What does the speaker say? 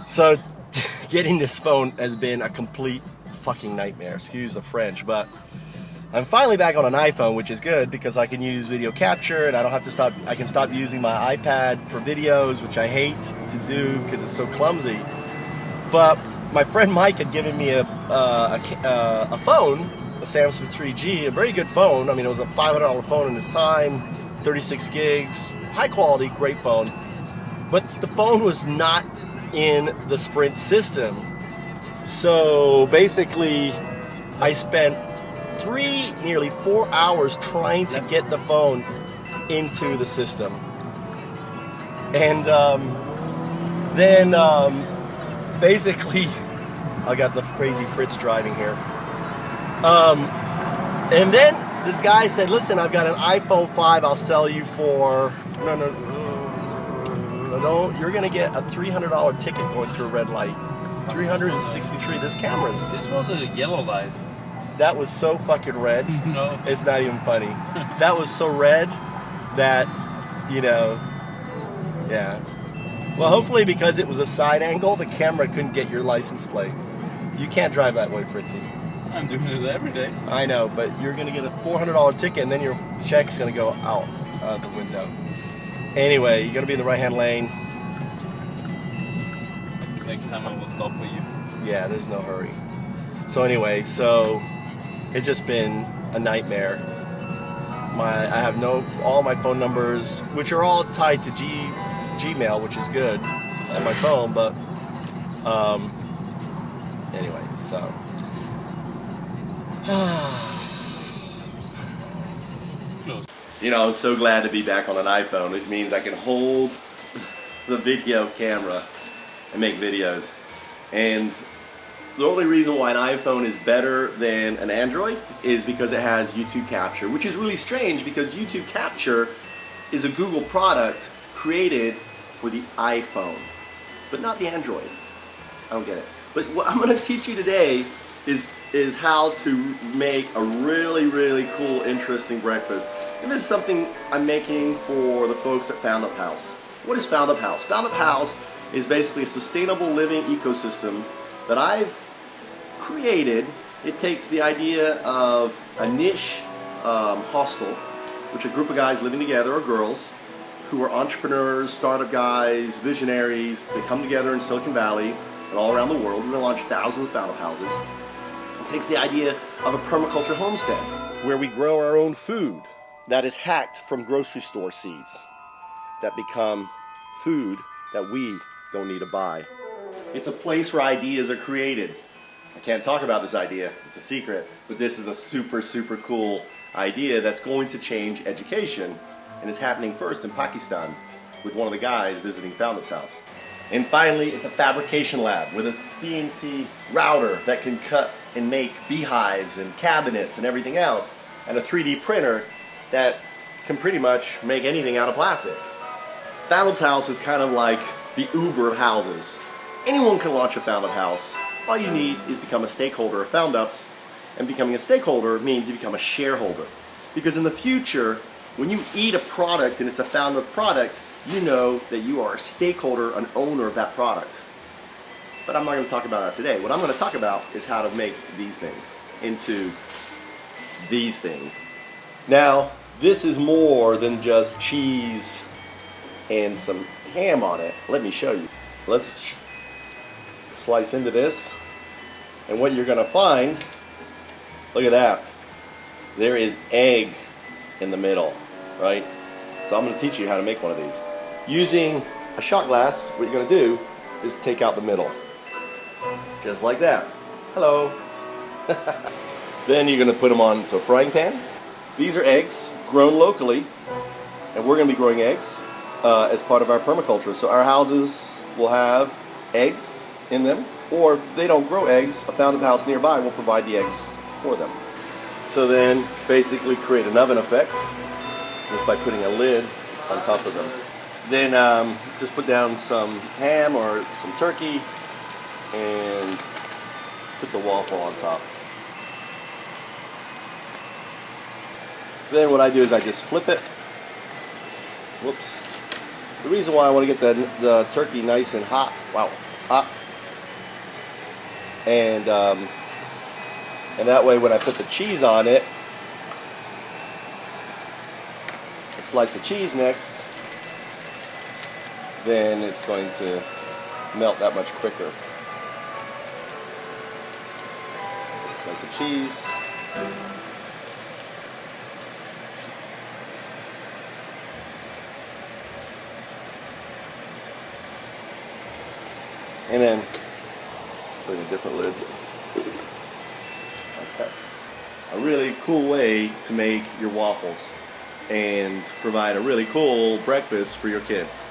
So getting this phone has been a complete fucking nightmare. Excuse the French, but I'm finally back on an iPhone, which is good because I can use video capture and I don't have to stop. I can stop using my iPad for videos, which I hate to do because it's so clumsy. But my friend Mike had given me a phone, a Samsung 3G, a very good phone. I mean, it was a $500 phone in its time, 36 gigs, high quality, great phone. But the phone was not in the Sprint system. So basically, I spent nearly 4 hours trying to get the phone into the system. And then basically, I got the crazy Fritz driving here. And then this guy said, listen, I've got an iPhone 5 I'll sell you for, no, you're going to get a $300 ticket going through a red light. 363, there's cameras. This was a yellow light. That was so fucking red. No. It's not even funny. That was so red that, yeah. Well, hopefully because it was a side angle, the camera couldn't get your license plate. You can't drive that way, Fritzy. I'm doing it every day. I know, but you're going to get a $400 ticket and then your check's going to go out the window. Anyway, you're going to be in the right-hand lane. Next time I will stop for you. Yeah, there's no hurry. So anyway, it's just been a nightmare. I have all my phone numbers, which are all tied to Gmail, which is good on my phone, but anyway, so I'm so glad to be back on an iPhone. It means I can hold the video camera and make videos. And the only reason why an iPhone is better than an Android is because it has YouTube Capture, which is really strange because YouTube Capture is a Google product created for the iPhone, but not the Android. I don't get it. But what I'm going to teach you today is how to make a really, really cool, interesting breakfast. And this is something I'm making for the folks at Foundups House. What is Foundups House? Foundups House is basically a sustainable living ecosystem that I've created. It takes the idea of a niche hostel, which a group of guys living together, or girls, who are entrepreneurs, startup guys, visionaries. They come together in Silicon Valley and all around the world. We're going to launch thousands of Foundups houses. It takes the idea of a permaculture homestead, where we grow our own food that is hacked from grocery store seeds that become food that we don't need to buy. It's a place where ideas are created. I can't talk about this idea, it's a secret, but this is a super, super cool idea that's going to change education, and it's happening first in Pakistan with one of the guys visiting Foundups House. And finally, it's a fabrication lab with a CNC router that can cut and make beehives and cabinets and everything else, and a 3D printer that can pretty much make anything out of plastic. Foundups House is kind of like the Uber of houses. Anyone can launch a Foundups House. All you need is become a stakeholder of Foundups, and becoming a stakeholder means you become a shareholder. Because in the future, when you eat a product and it's a Foundups product, you know that you are a stakeholder, an owner of that product. But I'm not going to talk about that today. What I'm going to talk about is how to make these things into these things. Now, this is more than just cheese and some ham on it. Let me show you. Let's slice into this, and what you're going to find, look at that, there is egg in the middle, right? So I'm going to teach you how to make one of these. Using a shot glass, what you're going to do is take out the middle, just like that. Hello. Then you're going to put them onto a frying pan. These are eggs grown locally, and we're going to be growing eggs as part of our permaculture. So our houses will have eggs in them, or if they don't grow eggs, a Foundups House nearby will provide the eggs for them. So then basically create an oven effect just by putting a lid on top of them. Then just put down some ham or some turkey and put the waffle on top. Then what I do is I just flip it. Whoops. The reason why I want to get the turkey nice and hot, wow, top. And that way when I put the cheese on it, a slice of cheese next, then it's going to melt that much quicker. A slice of cheese. And then put in a different lid. Like that. A really cool way to make your waffles and provide a really cool breakfast for your kids.